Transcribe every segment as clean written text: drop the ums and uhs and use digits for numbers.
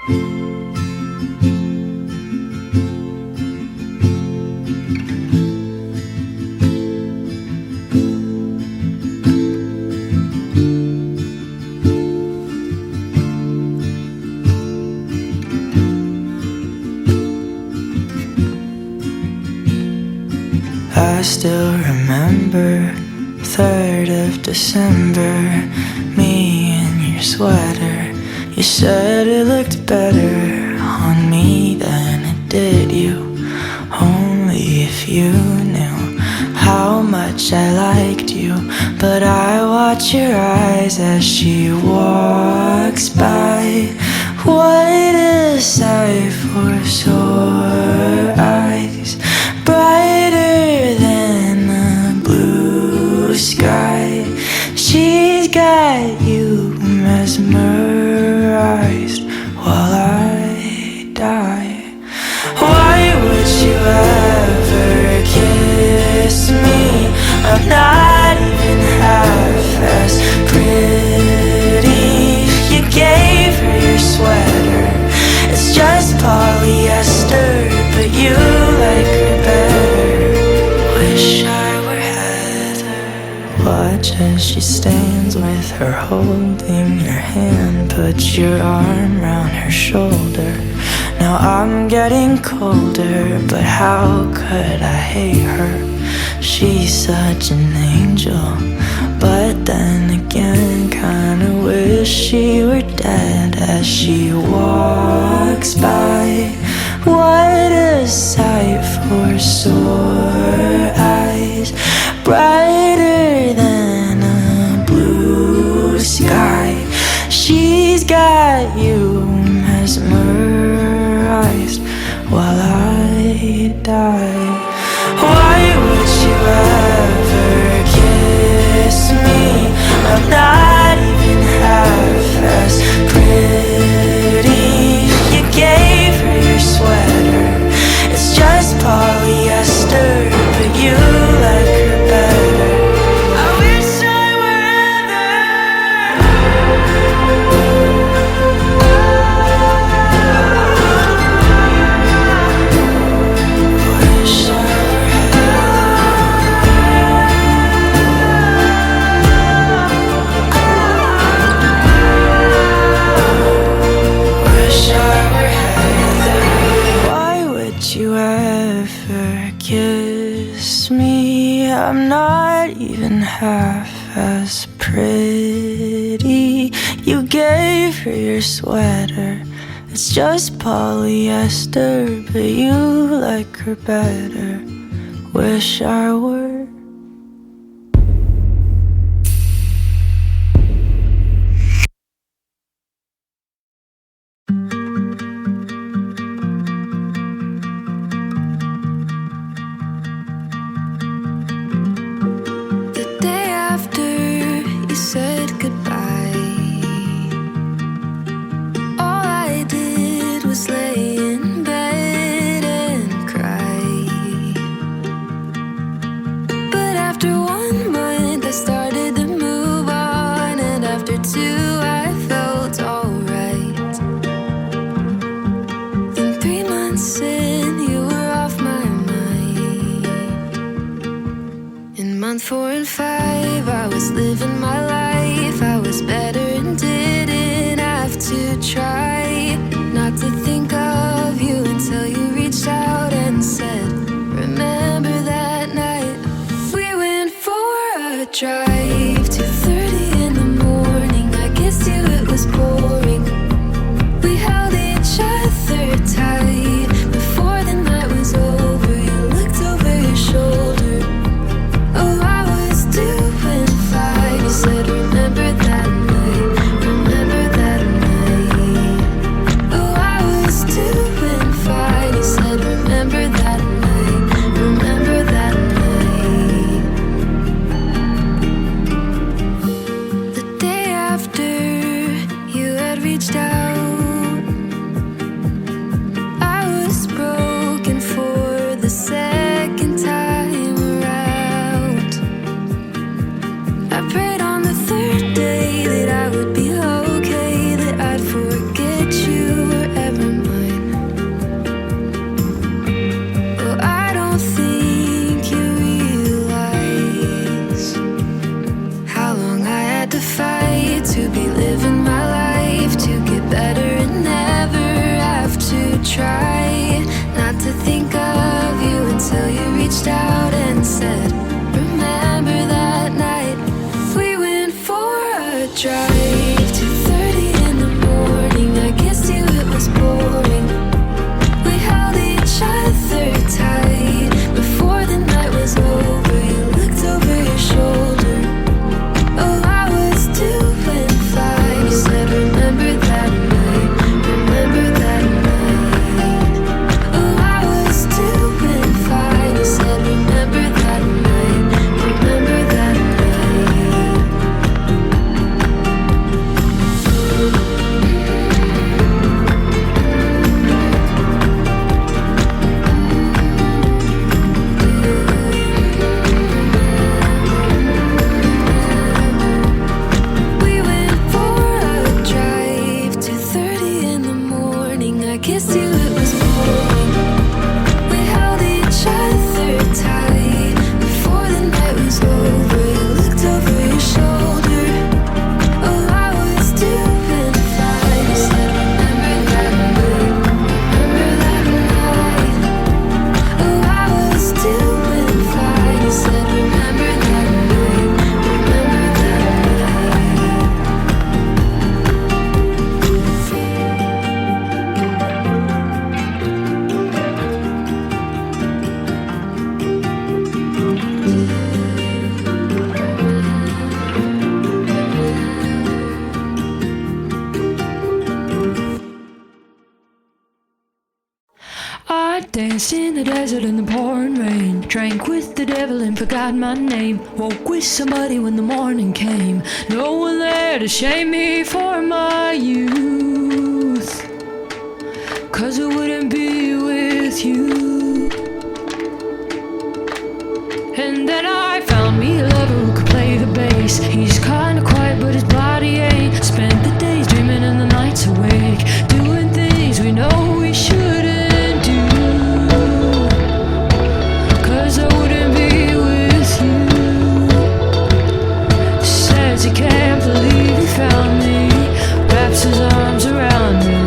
I still remember 3rd of December, me in your sweater. You said it looked better on me than it did you. Only if you knew how much I liked you. But I watch your eyes as she walks by. What a sight for sore eyes, brighter than the blue sky. She's got you mesmerized while I die. Why would you ever kiss me? I'm not even half as pretty. You gave her your sweater, it's just polyester, but you like her better. Wish I were Heather. Watch as she stands with her holding your hand. Put your arm round her shoulder. Now I'm getting colder, but how could I hate her? She's such an angel, but then again kinda wish she were dead as she walks by. What a sight for sore eyes, brighter than a blue sky. She's got you mesmerized while I die. Why would you ever kiss me? I'm not even half as pretty. You gave her your sweater, it's just polyester, but you like her better. I wish I were you ever kiss me? I'm not even half as pretty. You gave her your sweater, it's just polyester, but you like her better. Wish I were. Month 4 and 5, I was living my life. I was better and didn't have to try not to think of you until you reached out and said, remember that night we went for a drive, 2:30 in the morning. I kissed you, it was reached out and said, remember that night we went for a drive, 2:30 in the morning. I guess to you it was boring. We held each other tight before the night was over. You looked over your shoulder. Oh, I was doing fine. You said, remember that night, remember that night. Oh, I was doing fine. You said, remember that night, remember that night. We went for a drive, 2:30 in the morning. I kissed you, it was boring. We held each other tight before the night was over. You looked over your shoulder. Oh, I was doing fine. You said, remember that night, remember that night. Oh, I was doing fine. You said, remember that night, remember that night. I danced in the desert in the pouring rain, drank with the devil and forgot my name. Woke with somebody when the morning came, no one there to shame me for my youth, 'cause I wouldn't be with you. And then I found me a lover who could play the bass. He's kinda quiet but his body ain't. Spent the days dreaming and the nights awake, doing things we know we shouldn't do, 'cause I wouldn't be with you. Says he can't believe he found me, wraps his arms around me.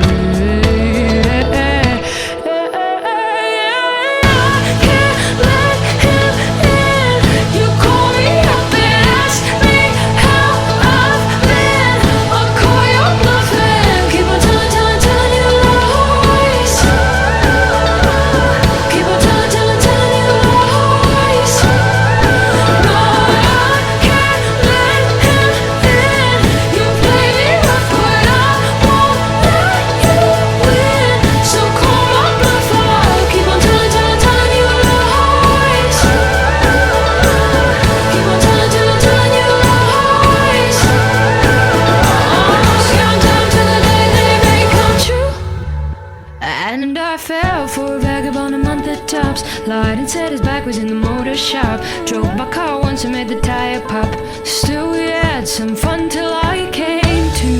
And I fell for a vagabond a month at tops. Lied and said his back was in the motor shop. Drove my car once and made the tire pop. Still we had some fun till I came to,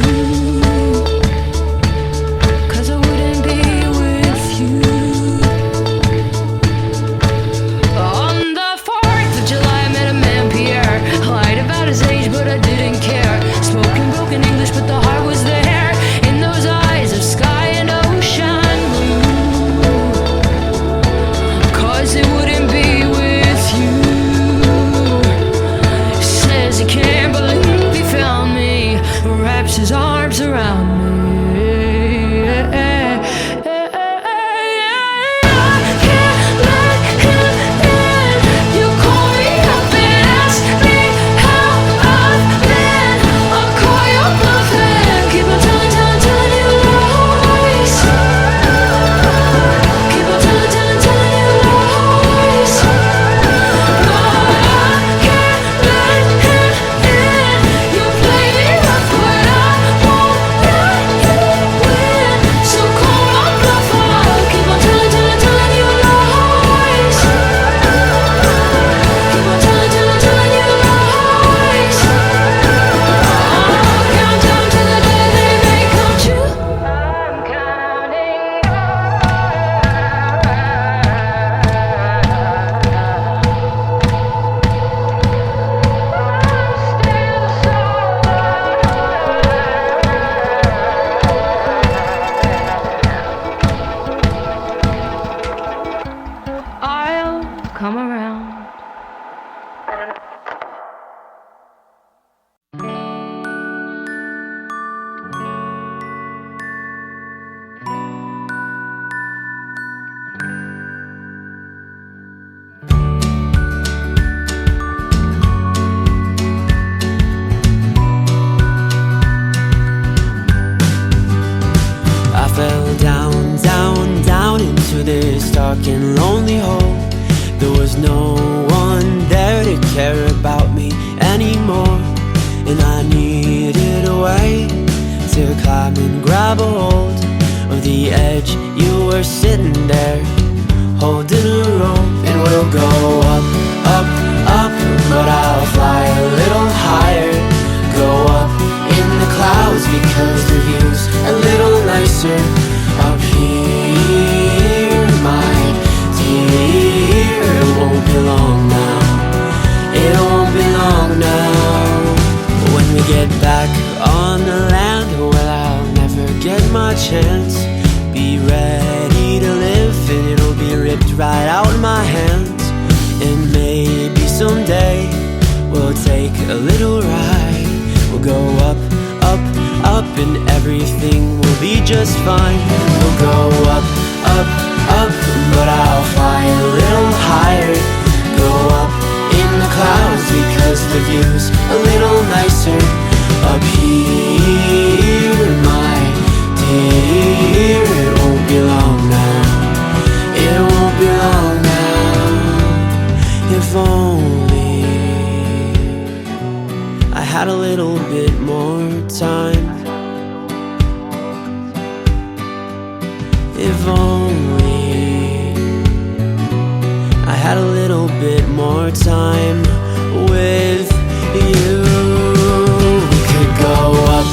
'cause I wouldn't be with you. On the 4th of July I met a man, Pierre. Lied about his age but I didn't care. Spoken broken English but the heart was there, in those eyes of sky and ocean blue, 'cause it wouldn't be with you. Says he can't believe he found me, wraps his arms around me. time and grab a hold of the edge. You were sitting there, holding a rope, and we'll go up, up, up, but I'll fly a little higher. Go up in the clouds because the view's a little nicer up here, my dear. It won't be long now, it won't be long now. When we get back on the land, well, I'll never get my chance. Be ready to live and it'll be ripped right out of my hands. And maybe someday we'll take a little ride. We'll go up, up, up, and everything will be just fine. We'll go up, up, up, but I'll fly a little higher. Go up in the clouds because the view's a little nicer up here, my dear. It won't be long now, it won't be long now. If only I had a little bit more time. If only I had a little bit more time with you. We could go up,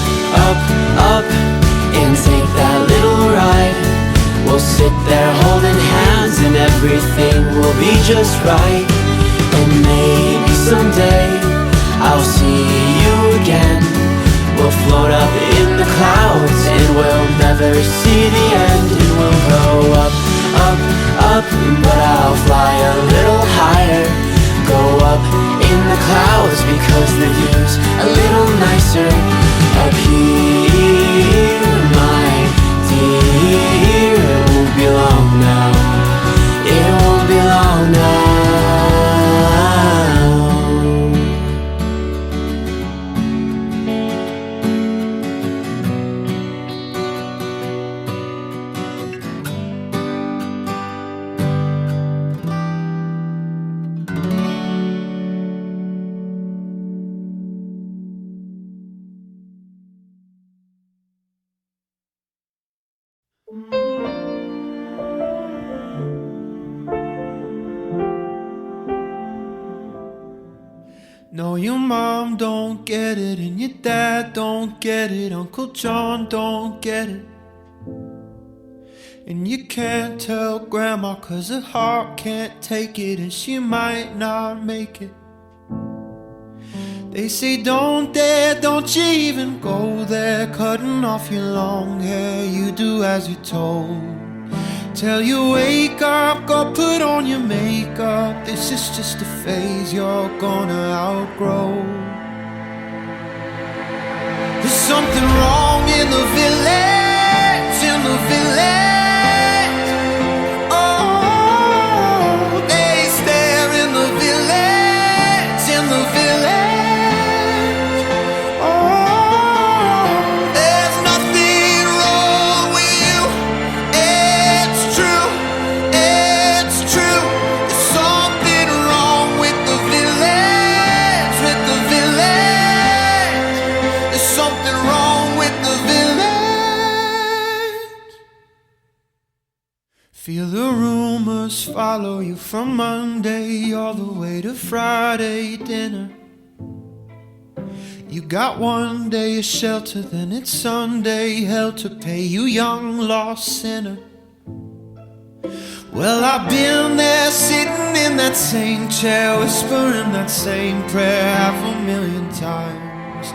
up, up, and take that little ride. We'll sit there holding hands and everything will be just right. And maybe someday I'll see you again. We'll float up in the clouds and we'll never see the end. And we'll go up, up, up, but I'll fly a little higher. Go up in the clouds because the view's a little nicer up here, my dear. It won't be long now, it won't be long now. No, your mom don't get it, and your dad don't get it, Uncle John don't get it. And you can't tell Grandma 'cause her heart can't take it, and she might not make it. They say don't dare, don't you even go there, cutting off your long hair, you do as you're told. Till you wake up, go put on your makeup, this is just a phase you're gonna outgrow. There's something wrong in the village, in the village. Oh, they stare in the village, in the village. Oh, there's nothing wrong with you. It's true, it's true. There's something wrong with the village, with the village. There's something wrong with the village. Feel the rumors follow you from Monday all the way to Friday dinner. You got one day of shelter, then it's Sunday hell to pay, you young lost sinner. Well, I've been there sitting in that same chair, whispering that same prayer 500,000 times.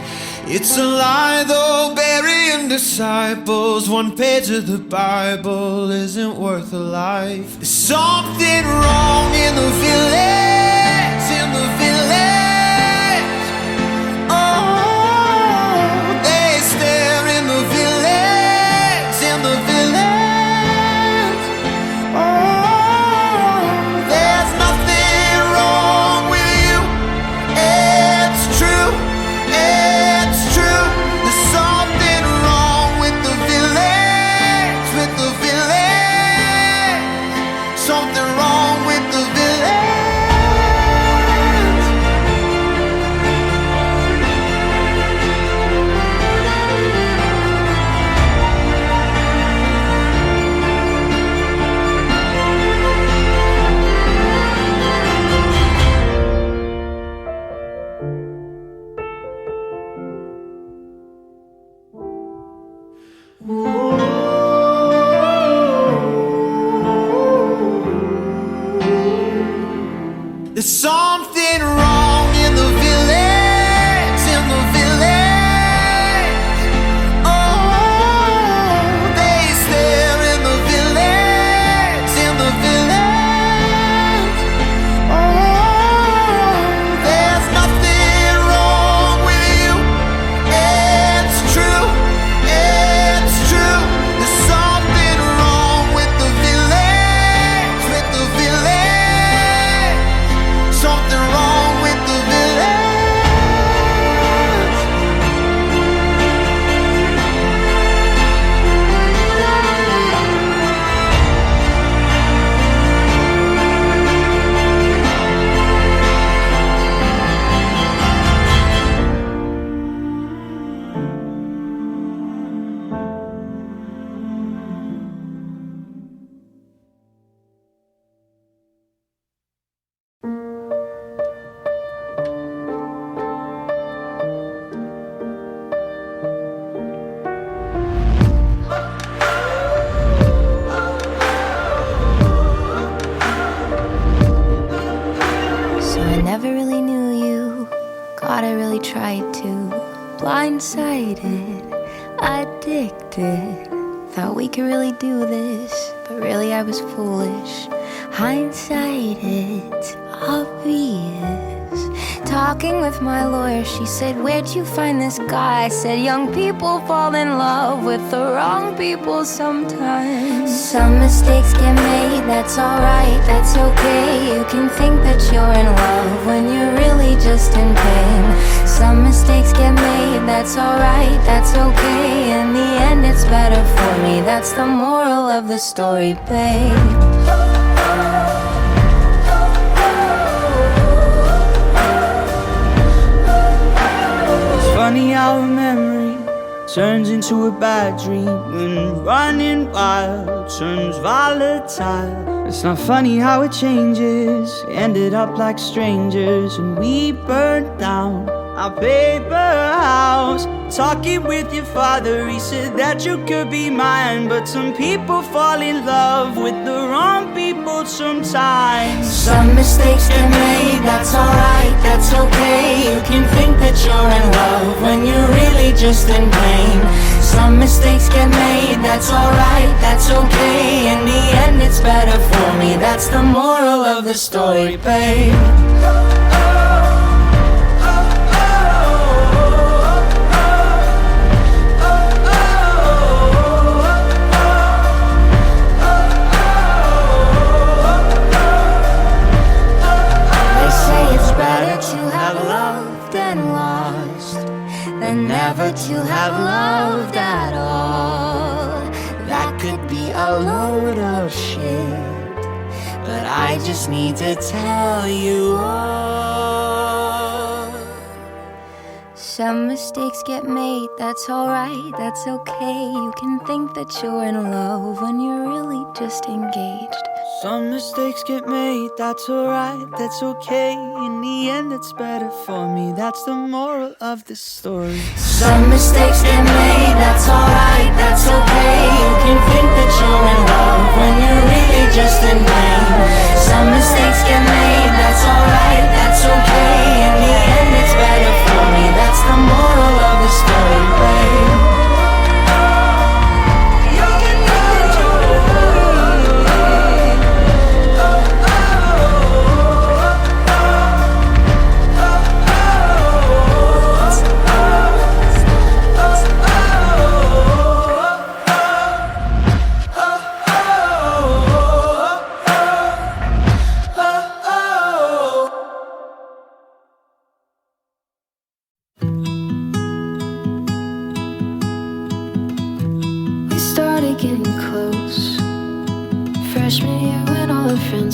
It's a lie though, burying disciples, one page of the Bible isn't worth a life. There's something wrong in the village, in the village. Oh, they stare in the village, in the village. Oh, there's nothing wrong with you. It's true, it's true. There's something wrong with the village, with the village. Something wrong with the village. There's something wrong in the village, in the village. Oh, they stare in the village, in the village. Oh, there's nothing wrong with you. It's true, it's true. There's something wrong with the village, with the village. Something wrong with the village. So I never really knew you. God, I really tried to. Blindsided, addicted. Thought we could really do this, but really I was foolish. Hindsight, it's obvious. Talking with my lawyer, she said, where'd you find this guy? I said, young people fall in love with the wrong people sometimes. Some mistakes get made, that's alright, that's okay. You can think that you're in love when you're really just in pain. Some mistakes get made, that's alright, that's okay. In the end it's better for me, that's the moral of the story, babe. Funny how a memory turns into a bad dream when running wild turns volatile. It's not funny how it changes. Ended up like strangers and we burned down our paper house. Talking with your father, he said that you could be mine, but some people fall in love with the wrong people sometimes. Some mistakes get made, that's alright, that's okay. You can think that you're in love when you're really just in pain. Some mistakes get made, that's alright, that's okay. In the end it's better for me, that's the moral of the story, babe. Never to have loved at all. That could be a load of shit, but I just need to tell you all. Some mistakes get made, that's alright, that's okay. You can think that you're in love when you're really just engaged. Some mistakes get made, that's alright, that's okay. In the end it's better for me, that's the moral of the story. Some mistakes get made, that's alright, that's okay. You can think that you're in love when you're really just in pain. Some mistakes get made, that's alright, that's okay. In the end it's better for me, that's the moral of the story, babe.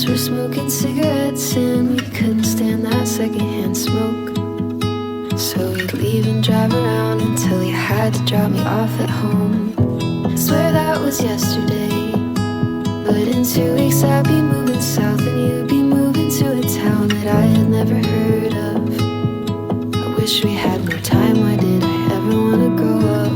We're smoking cigarettes and we couldn't stand that secondhand smoke. So we'd leave and drive around until you had to drop me off at home. I swear that was yesterday, but in 2 weeks I'd be moving south and you'd be moving to a town that I had never heard of. I wish we had more time, why did I ever want to grow up?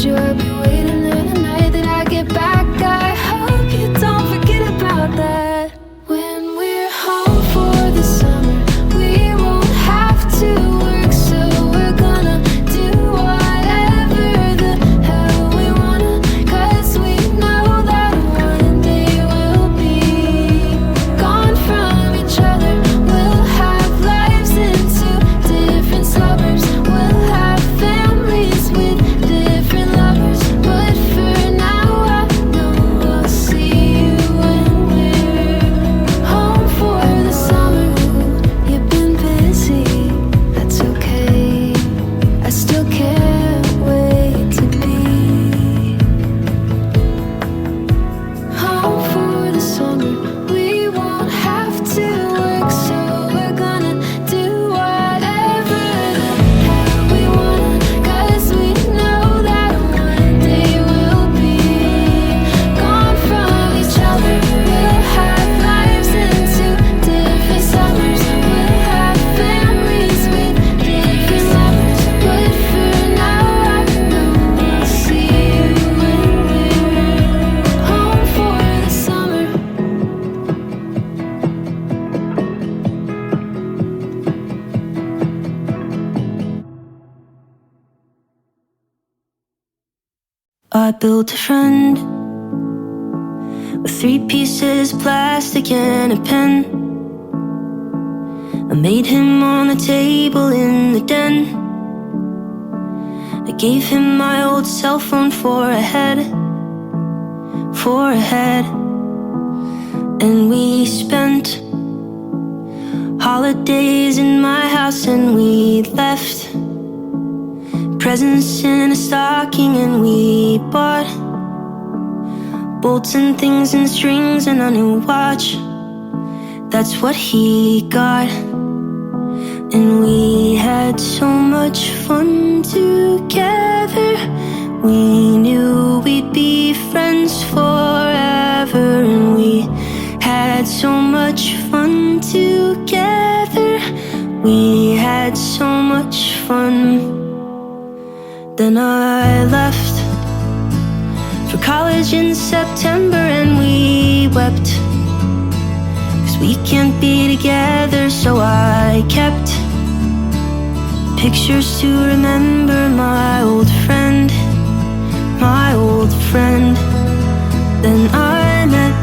you I'll be waiting there the night that I get back. I hope you don't forget about that. When we're home for the summer, we won't have to work, so we're gonna do whatever the hell we wanna, 'cause we know that one day we'll be gone from each other. We'll have lives in two different suburbs. We'll have families with different lovers. But for now I know I'll see you when we're home for the summer. You've been busy, that's okay. I still can't wait to be home for the summer. We won't have to work, so we're gonna do whatever the hell we wanna, 'cause we know that one day we'll be gone from each other. We'll have lives in two different summers. We'll have families with different lovers. But for now I know I'll see you when we're home for the summer. I built a friend with 3 pieces of plastic and a pen. I made him on the table in the den. I gave him my old cell phone for a head. And we spent holidays in my house, and we left presents in a stocking, and we bought bolts and things and strings and a new watch. That's what he got. And we had so much fun together. We knew we'd be friends forever. And we had so much fun together. We had so much fun. Then I left for college in September, and we wept, 'cause we can't be together. So I kept pictures to remember my old friend. Then I met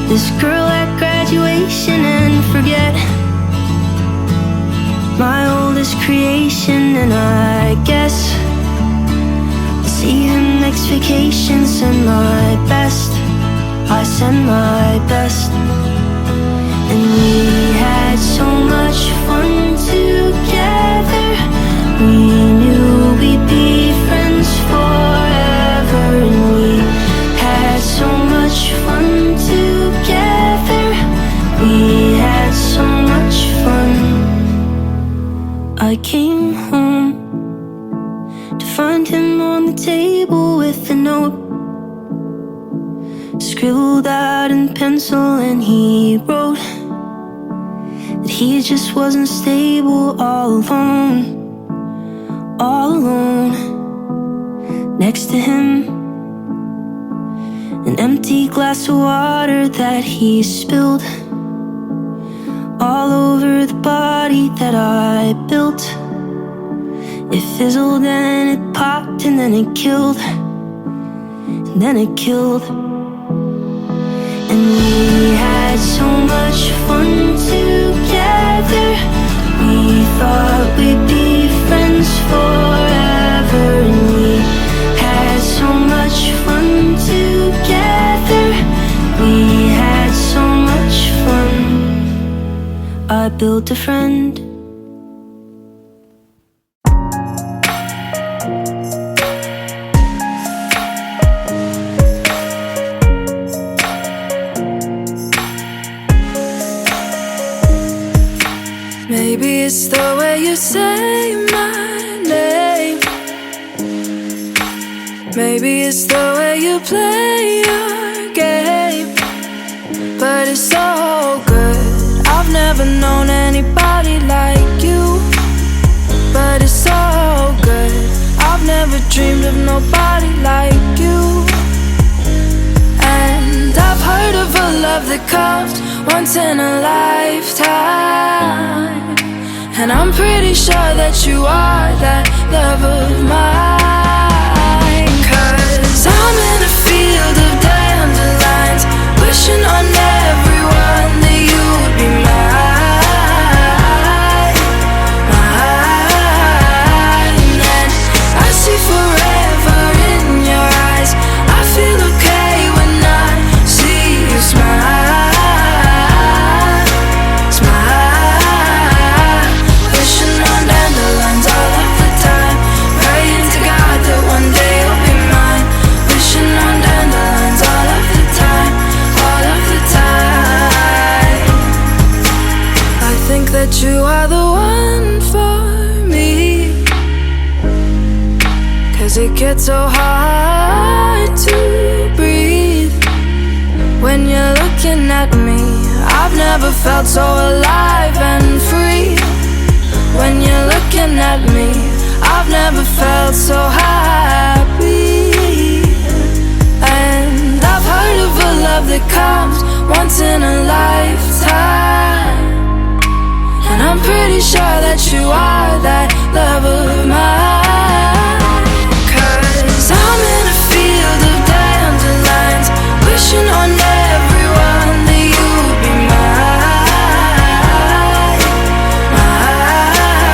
this girl at graduation, and forget my oldest creation. And I guess I'll see him next vacation. Send my best, I send my best. And we had so much fun together. We knew we'd be friends forever. And we had so much fun together. We had so much fun. I came home to find him on the table with a note scribbled out in pencil, and he wrote that he just wasn't stable, all alone. Next to him, an empty glass of water that he spilled all over the body that I built. It fizzled and it popped, and then it killed. And we had so much fun together. We thought we'd be friends forever. And we had so much fun together. We had so much fun. I built a friend. Maybe it's the way you say my name. Maybe it's the way you play your game. But it's so good. I've never known anybody like you. But it's so good. I've never dreamed of once in a lifetime. And I'm pretty sure that you are that love of mine. 'Cause I'm in a field of dandelions, wishing on everyone that you would be mine, mine. And I see forever in your eyes. I feel okay when I see you smile, smile. Wishing on dandelions all of the time, praying to God that one day you'll be mine. Wishing on dandelions all of the time, all of the time. I think that you are the one for me, 'cause it gets so hard to breathe when you're looking at me. I've never felt so alive and free. When you're looking at me, I've never felt so happy. And I've heard of a love that comes once in a lifetime. And I'm pretty sure that you are that love of mine. 'Cause I'm in a field of dandelions, wishing on everyone that you would be mine, mine.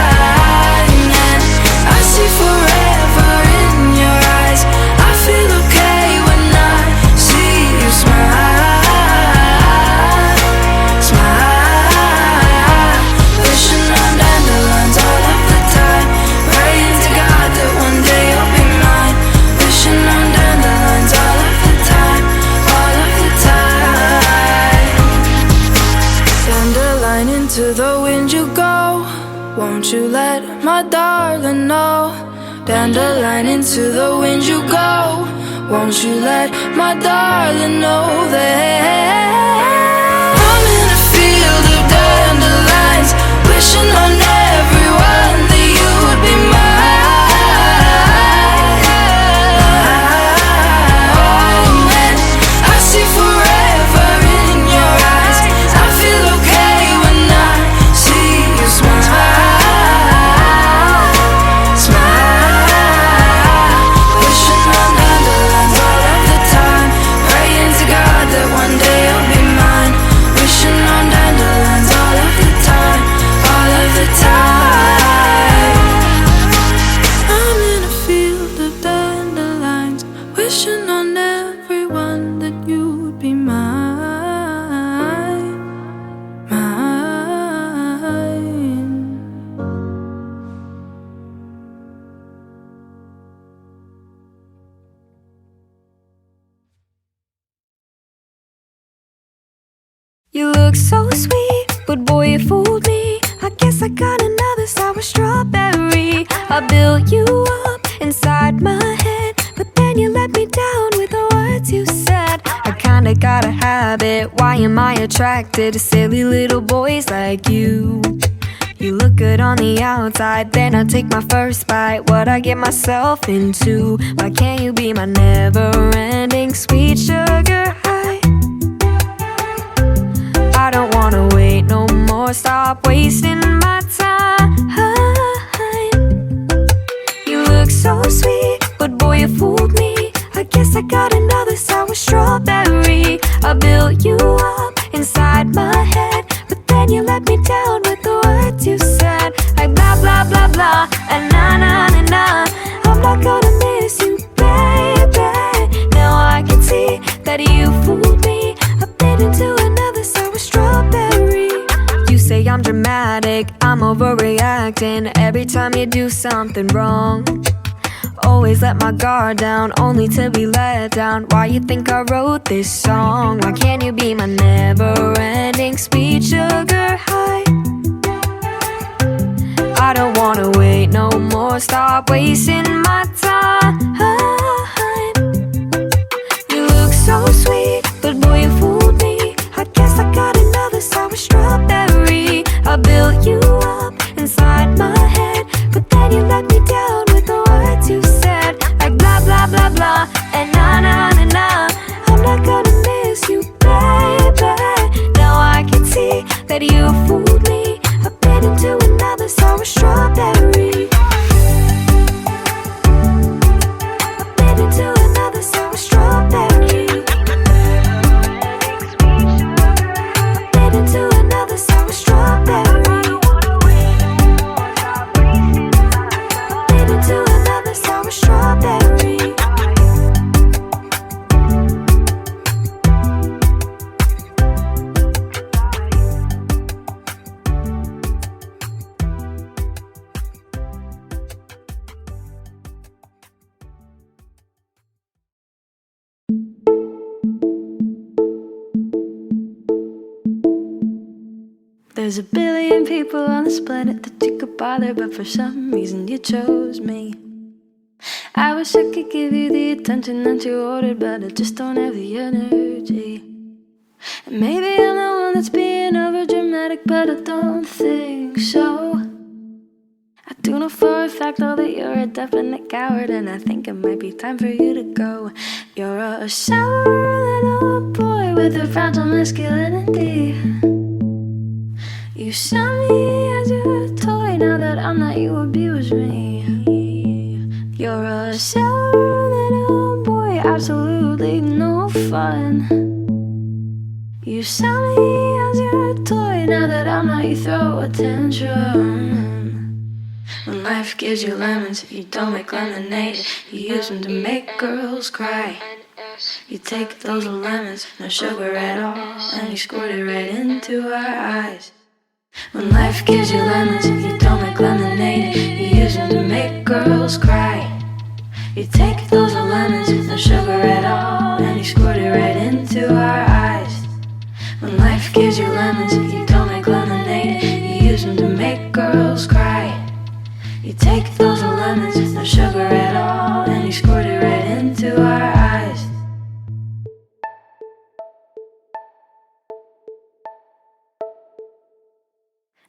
And I see forever in your eyes. I feel okay when I see you smile, smile. Wishing on dandelions all of the time, praying to God that one day you'll be mine. Wishing on dandelions all of the time, all of the time. Dandelion, into the wind you go. Won't you let my darling know? Dandelion, into the wind you go. Won't you let my darling know that I'm in a field of dandelions, wishing on everyone that you would be mine, mine. And I see forever in your eyes. I feel okay when I see you smile, smile. Wishing on dandelions all of the time, praying to God that one day you'll be mine. Wishing on dandelions all of the time, all of the time. I'm in a field of dandelions, wishing on everyone that you would be mine, mine. You look so sweet, but boy, you fooled me. I guess I got another sour strawberry. I built you up inside my head, but then you let me down with the words you said. I kinda got a habit, why am I attracted to silly little boys like you? You look good on the outside, then I take my first bite. What I get myself into? Why can't you be my never-ending sweet sugar high? I don't wanna wait no more, stop wasting my time. You look so sweet, but boy, you fooled me. I guess I got another sour strawberry. I built you up inside my head, but then you let me down with the words you said. Like blah, blah, blah, blah, and na, na, na, na. I'm not gonna miss you, baby. Now I can see that you fooled me. I've been into another sour strawberry. You say I'm dramatic, I'm overreacting every time you do something wrong. Always let my guard down, only to be let down. Why you think I wrote this song? Why can't you be my never-ending sweet sugar high? I don't wanna wait no more, stop wasting my time. You look so sweet, but boy, you fooled me. I guess I got another sour strawberry. I built you up inside my head, but then you let me down with the words you said. Like blah, blah, blah, blah, and na, na, na, na. I'm not gonna miss you, baby. Now I can There's a billion people on this planet that you could bother, but for some reason you chose me. I wish I could give you the attention that you ordered, but I just don't have the energy. And maybe I'm the one that's being over dramatic, but I don't think so. I do know for a fact though that you're a definite coward, and I think it might be time for you to go. You're a sour little boy with a fragile masculinity. You saw me as your toy, now that I'm not, you abuse me. You're a sour little boy, absolutely no fun. You saw me as your toy, now that I'm not, you throw a tantrum. When life gives you lemons, you don't make lemonade. You use them to make girls cry. You take those lemons, no sugar at all, and you squirt it right into our eyes. When life gives you lemons, you don't make lemonade. You use them to make girls cry. You take those lemons, no sugar at all, and you squirt it right into our eyes. When life gives you lemons, you don't make lemonade. You use them to make girls cry. You take those lemons, no sugar at all, and you squirt it right into our eyes.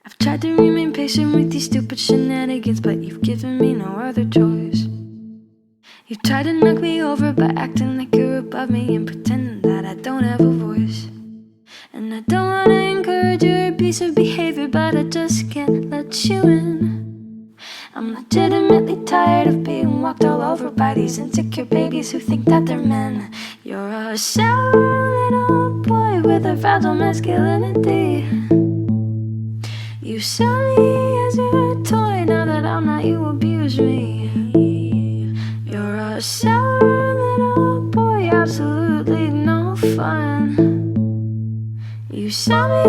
I've tried to remain patient with these stupid shenanigans, but you've given me no other choice. You tried to knock me over by acting like you're above me and pretending that I don't have a voice. And I don't wanna encourage your abusive behavior, but I just can't let you in. I'm legitimately tired of being walked all over by these insecure babies who think that they're men. You're a sour little boy with a fragile masculinity. You saw me as your toy, now that I'm not, you abuse me. You're a sour little boy, absolutely no fun. You saw me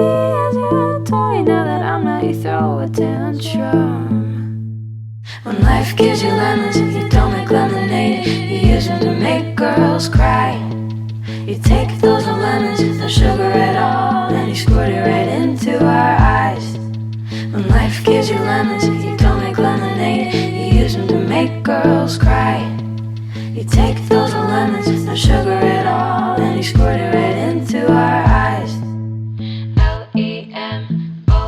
as your toy, now that I'm not, you throw a tantrum. When life gives you lemons, you don't make lemonade. You use them to make girls cry. You take those lemons, no sugar at all, and you squirt it right into our eyes. When life gives you lemons, you don't make lemonade. You use them to make girls cry. You take those lemons, no sugar at all, and you squirt it right into our eyes.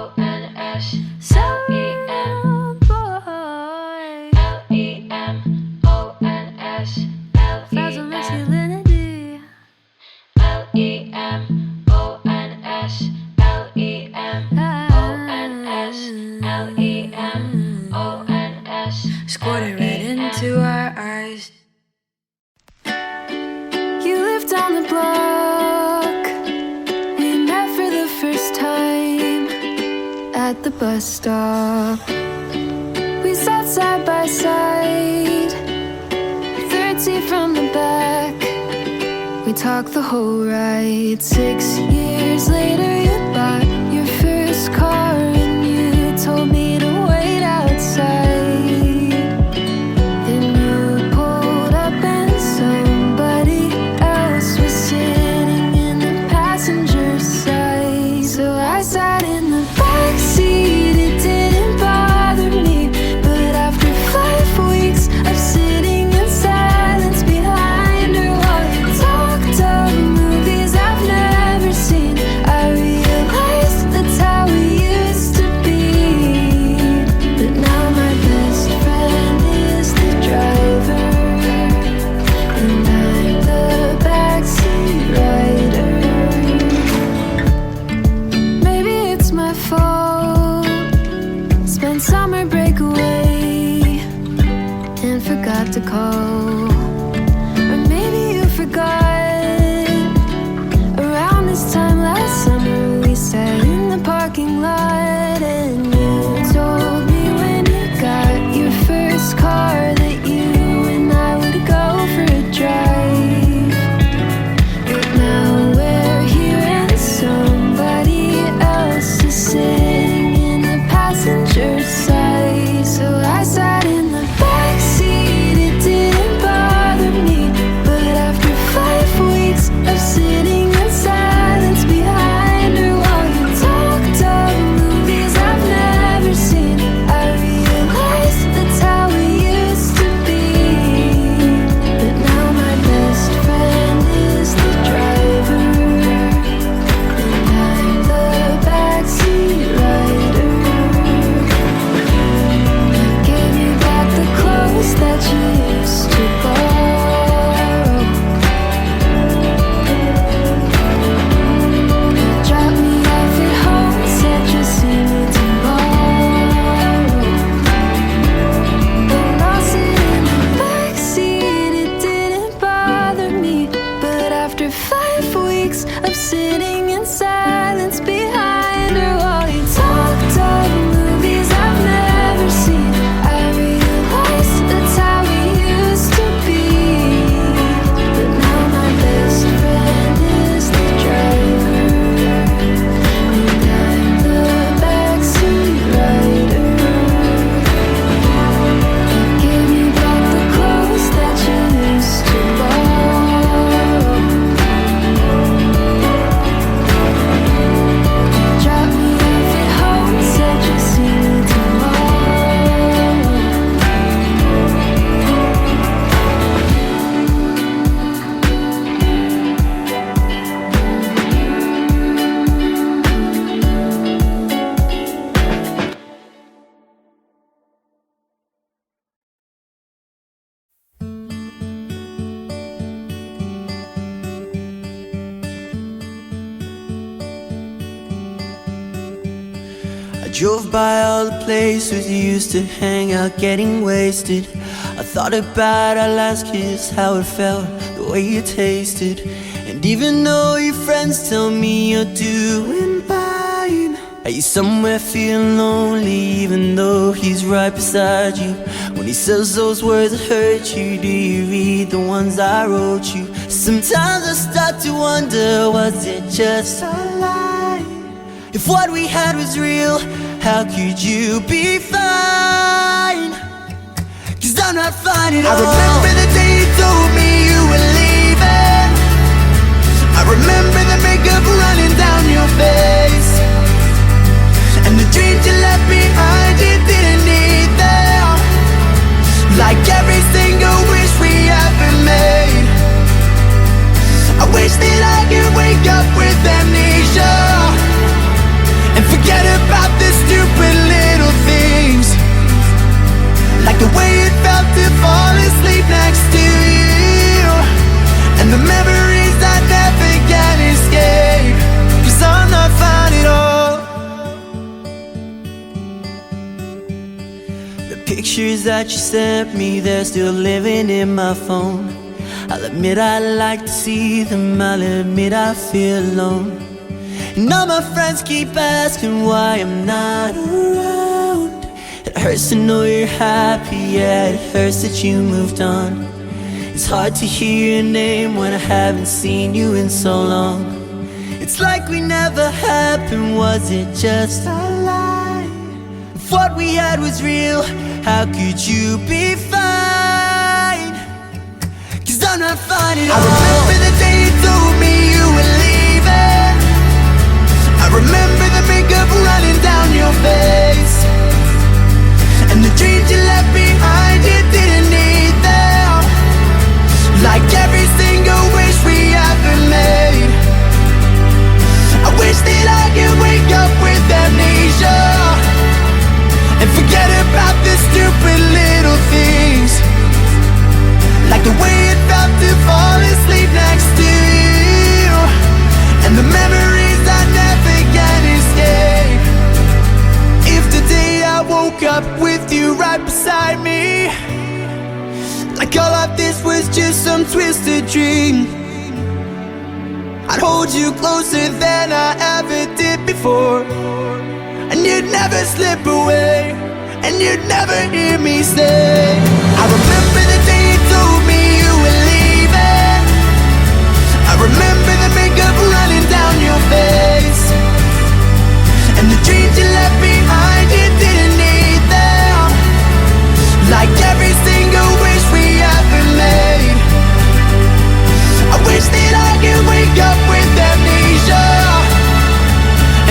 Lemons. L-E-M boy. L-E-M-O-N-S. Fragile masculinity. L-E-M-O-N-S. L-E-M-O-N-S. L-E-M-O-N-S. Squirt it right into our eyes. You lived on the block. We met for the first time at the bus stop. We sat side by side, third seat from the back. We talked the whole ride. 6 years later, you bought your first car, and you told me to wait outside. Then you pulled up and somebody else was sitting in the passenger side. So I sat in the back seat, it didn't bother me. But after 5 weeks of sitting in silence behind her while you talked of movies I've never seen, I realized that's how we used to be. But now my best friend is the driver, and I'm the backseat rider. Maybe it's my fault. Spent summer break away and forgot to call. Or maybe you forgot. Around this time last summer, we sat in the parking lot, and you told me when you got your first car that you and I would go for a drive. But now we're here and somebody else is sitting in the passenger side. So I sat in the back seat, it didn't bother me. But after 5 weeks of sitting in silence behind her while you talked of movies drove by all the places you used to hang out getting wasted. I thought about our last kiss, how it felt, the way you tasted. And even though your friends tell me you're doing fine, are you somewhere feeling lonely even though he's right beside you? When he says those words that hurt you, do you read the ones I wrote you? Sometimes I start to wonder, was it just a lie? If what we had was real, how could you be fine? Cause I'm not fine at all. I remember the day you told me you were leaving. I remember the makeup running down your face, and the dreams you left behind you didn't need them. Like every single wish we ever made. I wish that I could wake up with amnesia and forget about the stupid little things, like the way it felt to fall asleep next to you, and the memories I never can escape. Cause I'm not fine at all. The pictures that you sent me, they're still living in my phone. I'll admit I like to see them, I'll admit I feel alone. And all my friends keep asking why I'm not around. It hurts to know you're happy, yeah, it hurts that you moved on. It's hard to hear your name when I haven't seen you in so long. It's like we never happened, was it just a lie? If what we had was real, how could you be fine? Cause I'm not fine at all. I remember the day you told me you were leaving. I remember the makeup running down your face, and the dreams you left behind you didn't need them. Like every single wish we ever made. I wish that I could wake up with amnesia and forget about the stupid little things, like the way it felt to fall asleep next to you, and the memories I never can escape. If today I woke up with you right beside me, like all of this was just some twisted dream, I'd hold you closer than I ever did before, and you'd never slip away, and you'd never hear me say, I remember the day you told me you were leaving. I remember the makeup running down your face, and the dreams you left behind you didn't need them. Like every single wish we ever made. I wish that I could wake up with amnesia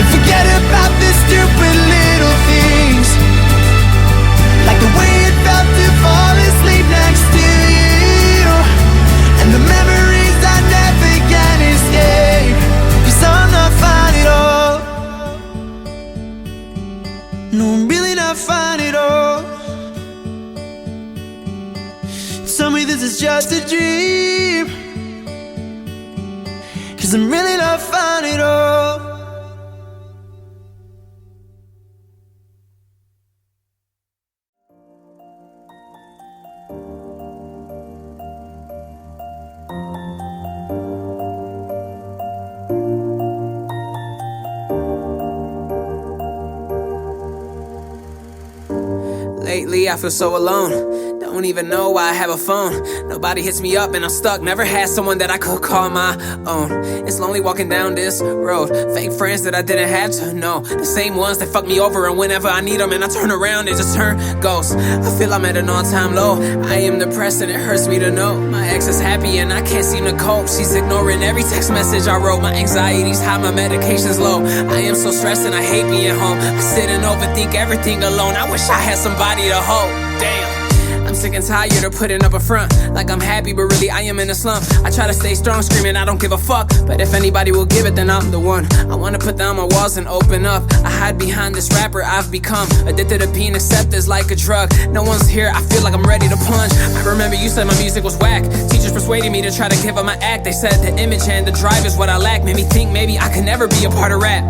and forget about the stupid little things, like the way it felt to fall asleep next to you, and the memories I never can escape. Cause I'm not fine at all. No, I'm really not fine at all. Tell me this is just a dream, cause I'm really not fine at all. Lately I feel so alone, don't even know why I have a phone. Nobody hits me up and I'm stuck, never had someone that I could call my own. It's lonely walking down this road, fake friends that I didn't have to know, the same ones that fuck me over, and whenever I need them and I turn around, they just turn ghosts. I feel I'm at an all-time low, I am depressed and it hurts me to know my ex is happy and I can't seem to cope. She's ignoring every text message I wrote, my anxiety's high, my medication's low. I am so stressed and I hate being home, I sit and overthink everything alone. I wish I had somebody to hold, damn. I'm sick and tired of putting up a front like I'm happy, but really I am in a slump. I try to stay strong, screaming I don't give a fuck, but if anybody will give it, then I'm the one. I wanna put down my walls and open up. I hide behind this rapper I've become, addicted to being accepted like a drug. No one's here, I feel like I'm ready to plunge. I remember you said my music was whack. Teachers persuaded me to try to give up my act. They said the image and the drive is what I lack. Made me think maybe I could never be a part of rap.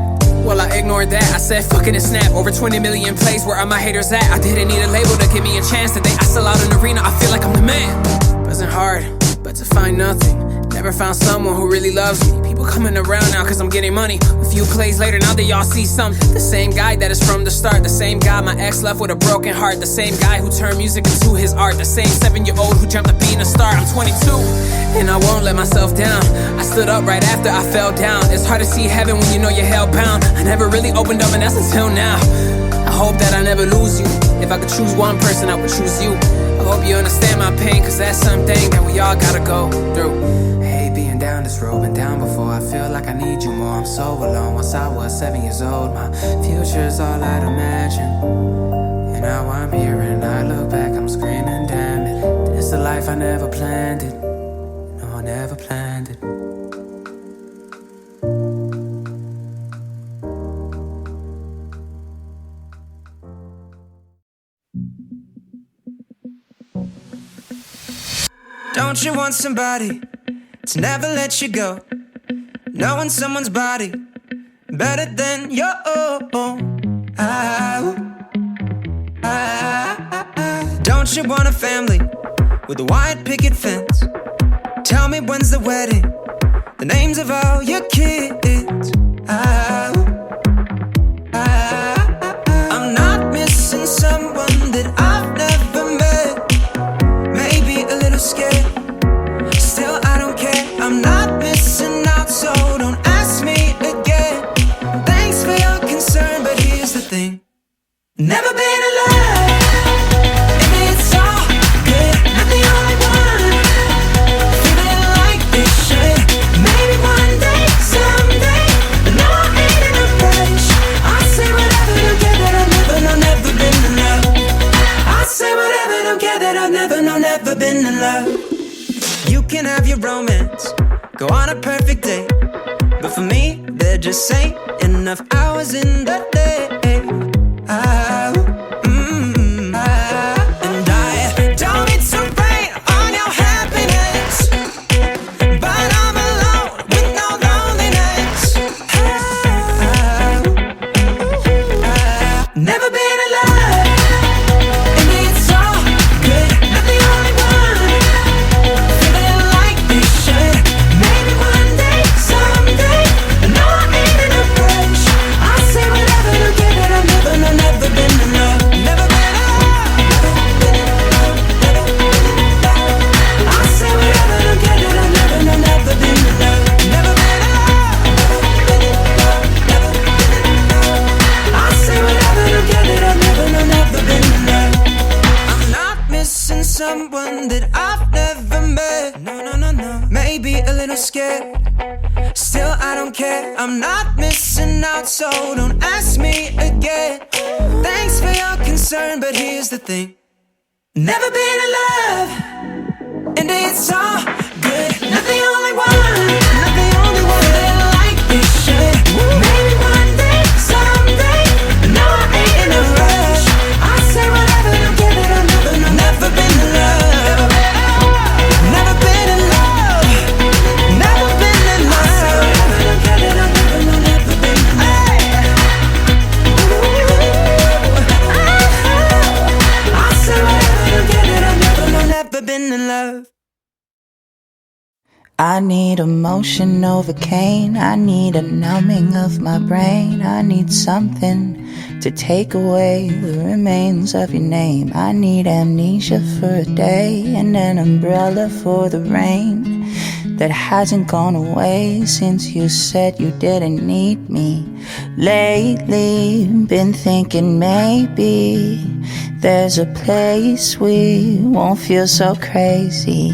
Well, I ignored that. I said fucking and snap. Over 20 million plays, where are my haters at? I didn't need a label to give me a chance. Today I sell out an arena, I feel like I'm the man. Wasn't hard, but to find nothing. Never found someone who really loves me. People coming around now cause I'm getting money. A few plays later, now they all see something. The same guy that is from the start. The same guy my ex left with a broken heart. The same guy who turned music into his art. The same 7-year-old who dreamt of being a star. I'm 22 and I won't let myself down. I stood up right after I fell down. It's hard to see heaven when you know you're hell bound. I never really opened up and that's until now. I hope that I never lose you. If I could choose one person, I would choose you. I hope you understand my pain, cause that's something that we all gotta go through. Being down this road, been down before. I feel like I need you more. I'm so alone. Once I was 7 years old, my future's all I'd imagine. And now I'm here and I look back, I'm screaming, damn it. This the life I never planned it. No, I never planned it. Don't you want somebody to never let you go? Knowing someone's body better than your own. Don't you want a family with a white picket fence? Tell me when's the wedding, the names of all your kids. I'm not missing someone that I've never met. Maybe a little scared, still I don't care. I'm not missing out, so don't ask me again. Thanks for your concern, but here's the thing. Never been in love, and it's all good, not the only one. Feeling like this shit, maybe one day, someday. But no, I ain't in a rush. I say whatever, don't care that I've never, no, never been in love. I say whatever, don't care that I've never, no, never been in love. You can have your romance, go on a perfect date, but for me, there just ain't enough hours in the day. And I don't need to rain on your happiness, but I'm alone with no loneliness. Never been in love, and it's all good, not the only one. Feeling like this shit, maybe one day, someday. But no, I ain't in a rush. I say whatever, don't care that I've never, no, never been in love. Never been in love, never been in love. I say whatever, don't care that I've never, no, never been in love. Never been in love, never been in love. I say whatever, don't care that I've never, no, never been in love. I'm not missing someone that I've never met. No, no, no, no. Maybe a little scared, still I don't care. I'm not missing out, so don't ask me again. Thanks for your concern, but here's the thing. Never been in love, and it's all good, not the only one, not the only one. Feeling like this shit, maybe one day, someday. But no, I ain't in a rush. I say whatever, don't care that I've never, no, never been in love. Never been in love, never been in love. I say whatever, don't care that I've never, no, never been in love. I say whatever, don't care that I've never, no, never been in love. I need emotion Novocaine. I need a numbing of my brain. I need something to take away the remains of your name. I need amnesia for a day and an umbrella for the rain that hasn't gone away since you said you didn't need me. Lately, been thinking maybe there's a place we won't feel so crazy.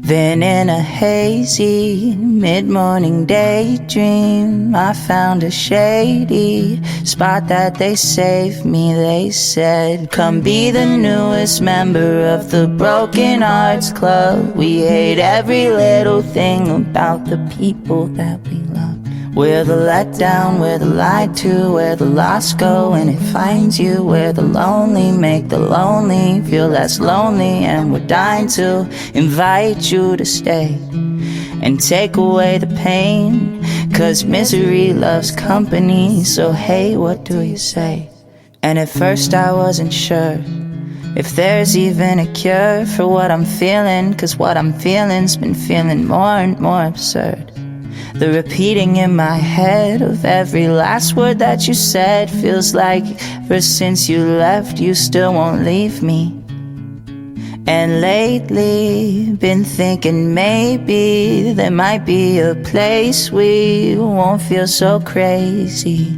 Then in a hazy mid-morning daydream, I found a shady spot that they saved me. They said, come be the newest member of the Broken Hearts Club. We hate every little thing about the people that we love. We're the letdown, we're the lied to, where the lost go when it finds you. We're the lonely, make the lonely feel less lonely. And we're dying to invite you to stay and take away the pain. 'cause misery loves company. So hey, what do you say? And at first I wasn't sure if there's even a cure for what I'm feeling, 'cause what I'm feeling's been feeling more and more absurd. The repeating in my head of every last word that you said feels like ever since you left you still won't leave me. And lately been thinking maybe there might be a place we won't feel so crazy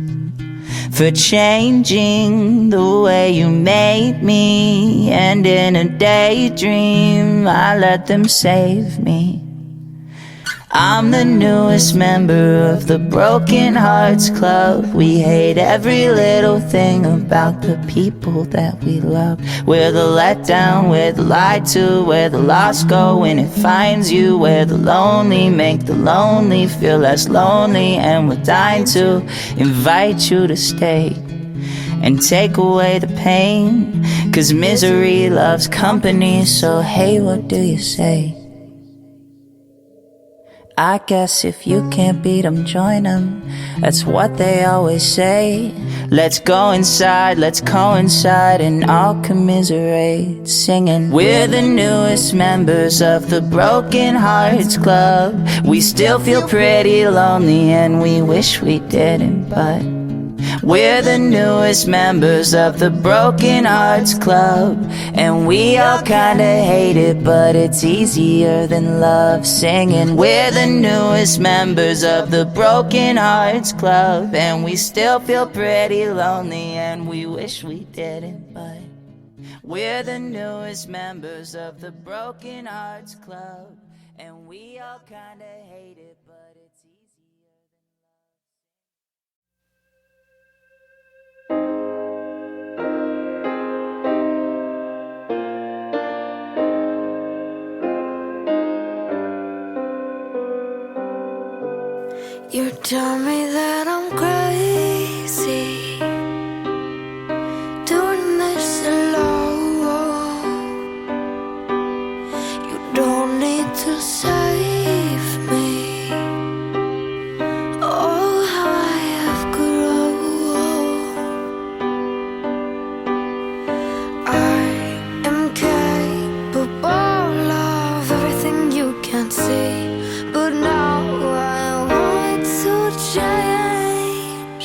for changing the way you made me. And in a daydream I let them save me. I'm the newest member of the Broken Hearts Club. We hate every little thing about the people that we love. We're the letdown, we're the lied to, where the lost go when it finds you. We're the lonely, make the lonely feel less lonely. And we're dying to invite you to stay and take away the pain, 'cause misery loves company. So hey, what do you say? I guess if you can't beat 'em, join 'em. That's what they always say. Let's go inside, let's coincide and all commiserate, singing we're the newest members of the Broken Hearts Club. We still feel pretty lonely and we wish we didn't, but we're the newest members of the Broken Hearts Club. And we all kinda hate it, but it's easier than love, singing we're the newest members of the Broken Hearts Club. And we still feel pretty lonely and we wish we didn't, but we're the newest members of the Broken Hearts Club. And we all kinda hate it, but it's easier. You tell me that I'm crazy, doing this alone. You don't need to save me. Oh, how I have grown. I am capable of everything you can't see, but now I want to change.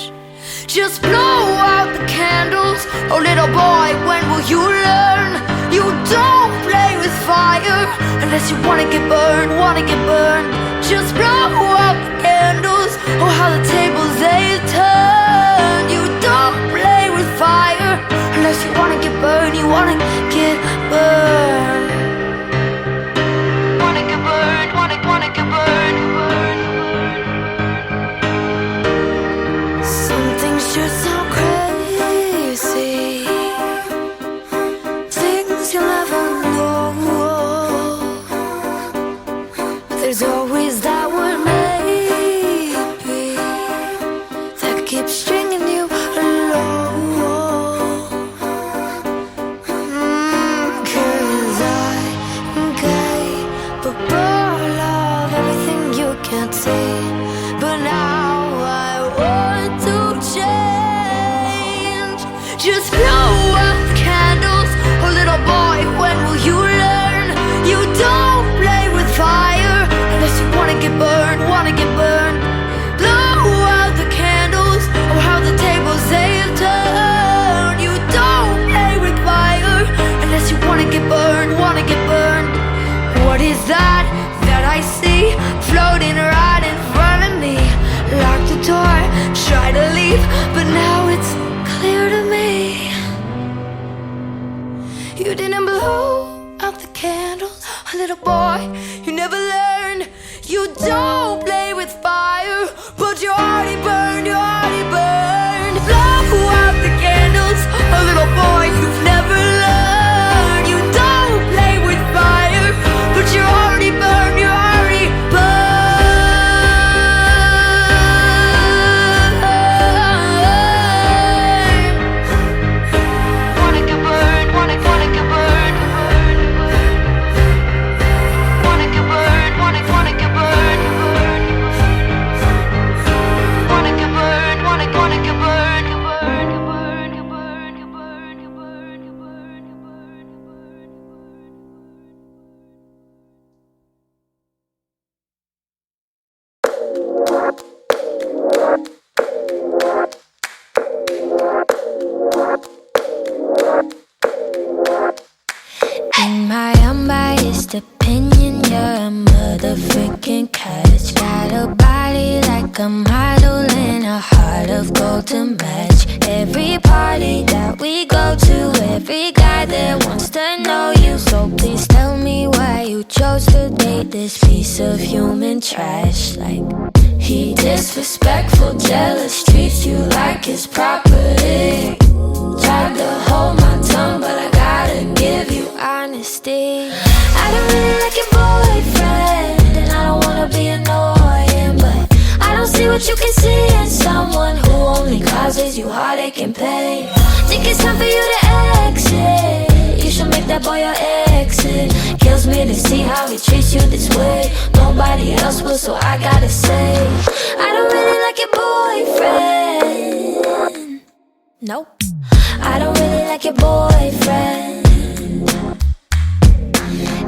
Just blow out the candles, oh little boy, when will you learn? You don't play with fire unless you wanna get burned, Just blow out the candles, oh how the tables they turn. You don't play with fire unless you wanna get burned, you wanna get burned. Wanna get burned, wanna get burned. Some things just sound crazy, things you'll never know. But there's always that word maybe that keeps stringing you along. 'Cause I am capable of everything you can't see, but now I want to change. Just blow out the candles, oh little boy, when will you learn? You don't play with fire unless you wanna get burned, Blow out the candles, oh how the tables they have turned. You don't play with fire unless you wanna get burned, What is that I see floating right in front of me? Lock the door, try to leave, but now it's clear to me. You didn't blow out the candles, little boy, you never learned. You don't play with fire, but you're already burned, Blow out the candles, little boy, you've never learned. You don't play with fire, but you're already burned, Wanna get burned, wanna get burned. Wanna get burned, wanna get burned. opinion, you're a motherfucking catch. Got a body like a model and a heart of gold to match. Every party that we go to, every guy there wants to know you. So please tell me why you chose to date this piece of human trash. Like, he disrespectful, jealous, treats you like his property. Tried to hold my tongue, but I gotta give you honesty. I don't really like your boyfriend, and I don't wanna be annoying, but I don't see what you can see in someone who only causes you heartache and pain. Think it's time for you to exit. You should make that boy your exit. Kills me to see how he treats you this way. Nobody else will, so I gotta say, I don't really like your boyfriend. Nope. I don't really like your boyfriend.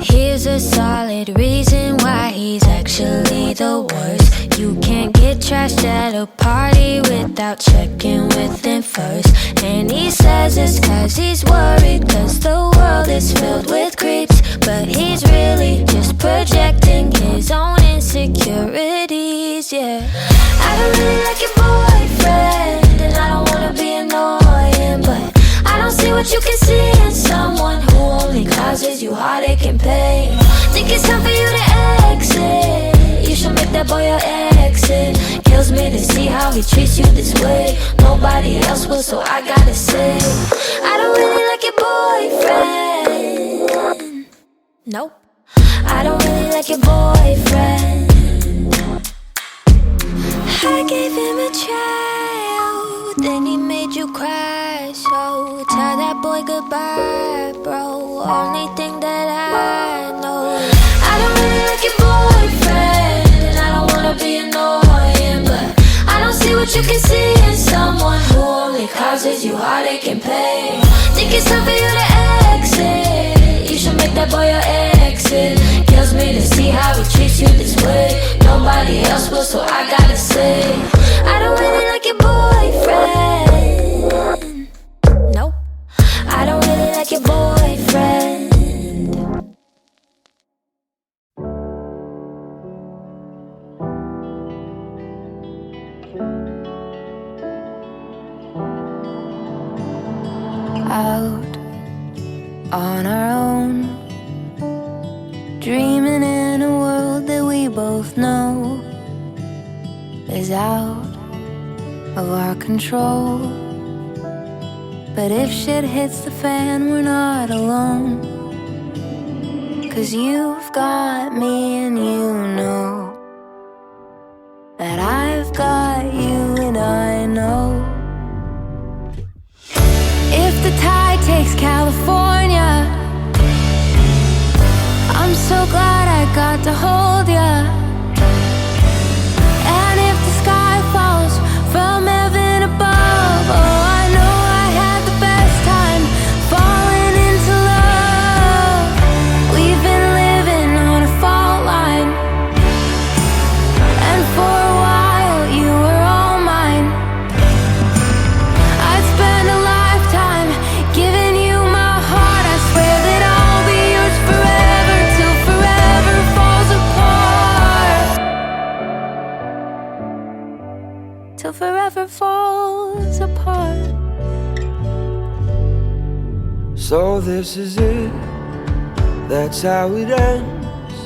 Here's a solid reason why he's actually the worst. You can't get trashed at a party without checking with him first. And he says it's cause he's worried, cause the world is filled with creeps. But he's really just projecting his own insecurities, yeah. I don't really like your boyfriend, and I don't wanna be annoying, but I don't see what you can see in someone who only causes you heartache and pain. Think it's time for you to exit. You should make that boy your exit. Kills me to see how he treats you this way. Nobody else will, so I gotta say, I don't really like your boyfriend. Nope. I don't really like your boyfriend. I gave him a trial, then he made you cry. So tell that boy goodbye, bro. Only thing that I know, I don't really like your boyfriend, and I don't wanna be annoying, but I don't see what you can see in someone who only causes you heartache and pain. Think it's time for you to exit. You should make that boy your exit. Kills me to see how he treats you this way. Nobody else will, so I gotta say, I don't really like your boyfriend. Nope. I don't really like your boyfriend. Out on our own, dreaming in a world that we both know is out of our control. But if shit hits the fan, we're not alone. 'Cause you've got me and you know that I've got you and I know. If the tide takes California, I'm so glad I got to hold ya. And if the sky falls from heaven above, oh, I know I had the best time falling into love. We've been living on a fault line, and for a while you were all mine. I'd spend a lifetime giving you my heart. I swear that I'll be yours forever, till forever falls apart. Till forever falls apart. So this is it, that's how it ends.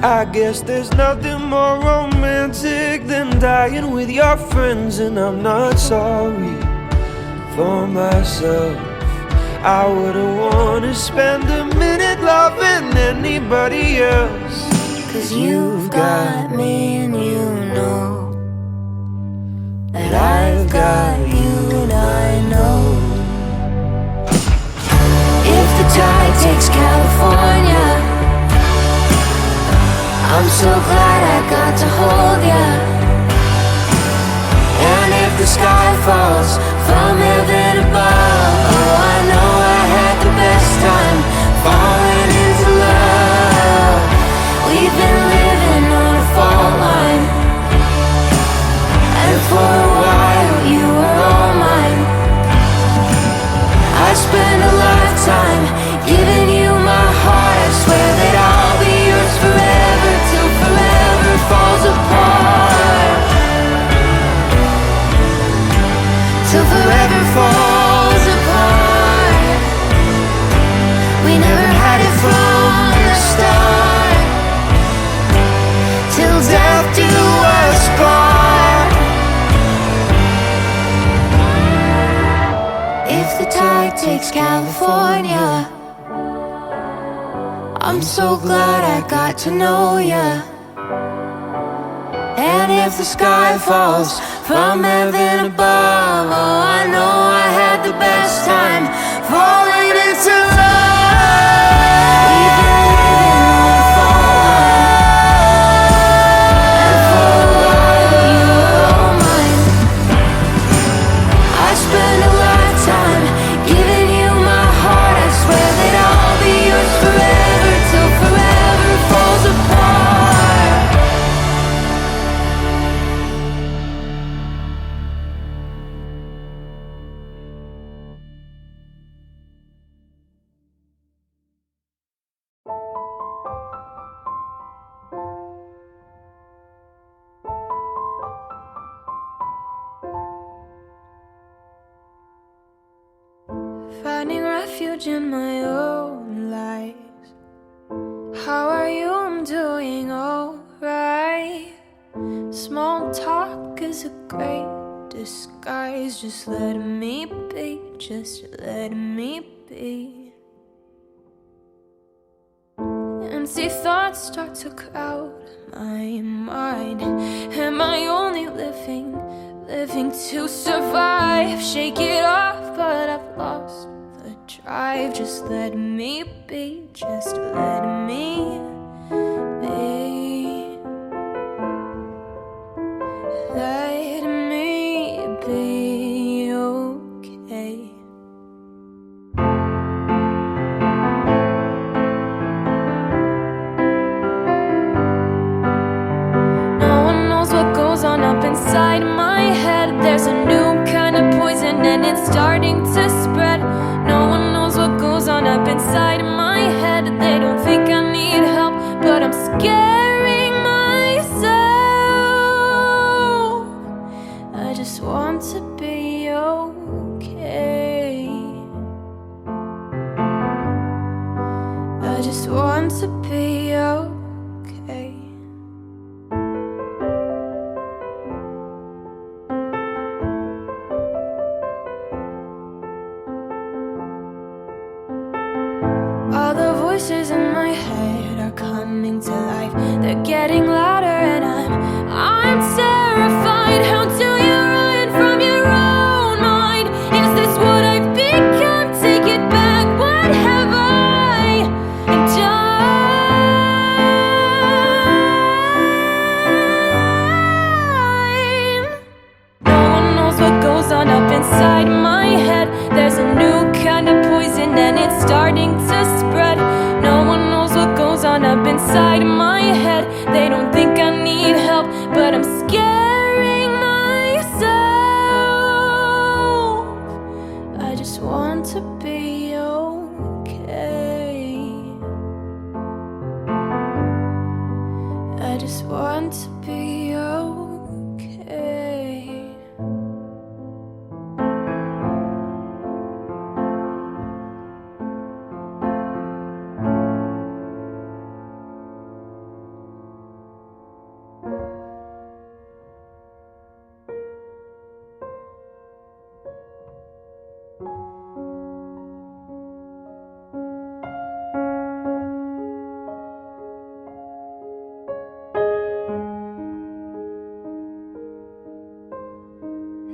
I guess there's nothing more romantic than dying with your friends. And I'm not sorry for myself. I wouldn't wanna spend a minute loving anybody else. 'Cause you've got me and you know that I've got you and I know. If the tide takes California, I'm so glad I got to hold ya. And if the sky falls from heaven above, oh, I know I had the best time falling into love. We've been living on a fault line, and for a while you were all mine. I spent a lifetime giving you my heart. I swear that I'll West California. I'm so glad I got to know ya. And if the sky falls from heaven above, oh, I know I had the best time falling into love. Even living on the fall line, and for a while you were all mine. I spent a lifetime giving you my heart. I swear that I'll be yours forever till forever falls apart. Finding refuge in my own lies. How are you? I'm doing alright. Small talk is a great disguise. Just let me be, just let me be. Empty thoughts start to crowd my mind. Am I only living to survive? Shake it off, but I've lost the drive. Just let me be, just let me be. Let me be okay. No one knows what goes on up inside my head. There's a new kind of poison and it's starting to spread. No one knows what goes on up inside my head. They don't think I need help, but I'm scaring myself. I just want to be okay. I just want to be okay. All the voices in my head are coming to life. They're getting louder and I'm terrified. How do you run from your own mind? Is this what I've become? Take it back. What have I done? No one knows what goes on up inside my head. There's a new kind of poison and it's starting to spread. No one knows what goes on up inside my head. They don't think I need help, but I'm scaring myself. I just want to be okay. I just want to be okay.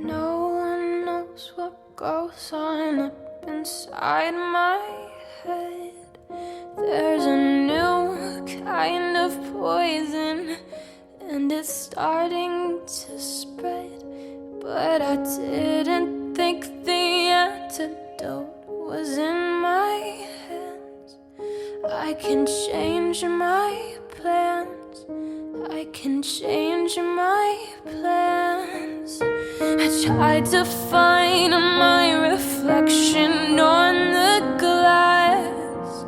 No one knows what goes on up inside my head. There's a new kind of poison and it's starting to spread. But I didn't think the antidote was in my hands. I can change my plans. I can change my plans. I tried to find my reflection on the glass,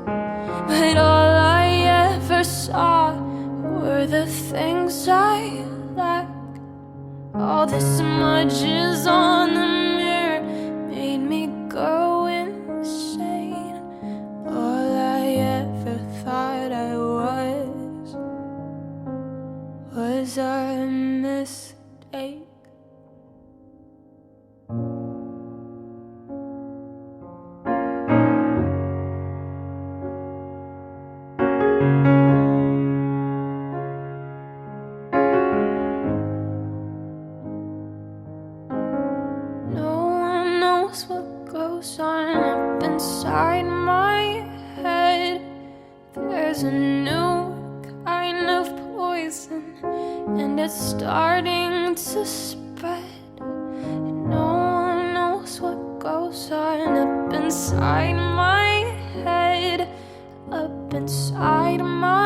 but all I ever saw were the things I lack. All the smudges on the mirror made me go insane. All I ever thought I was a mistake. and it's starting to spread. And no one knows what goes on up inside my head, up inside my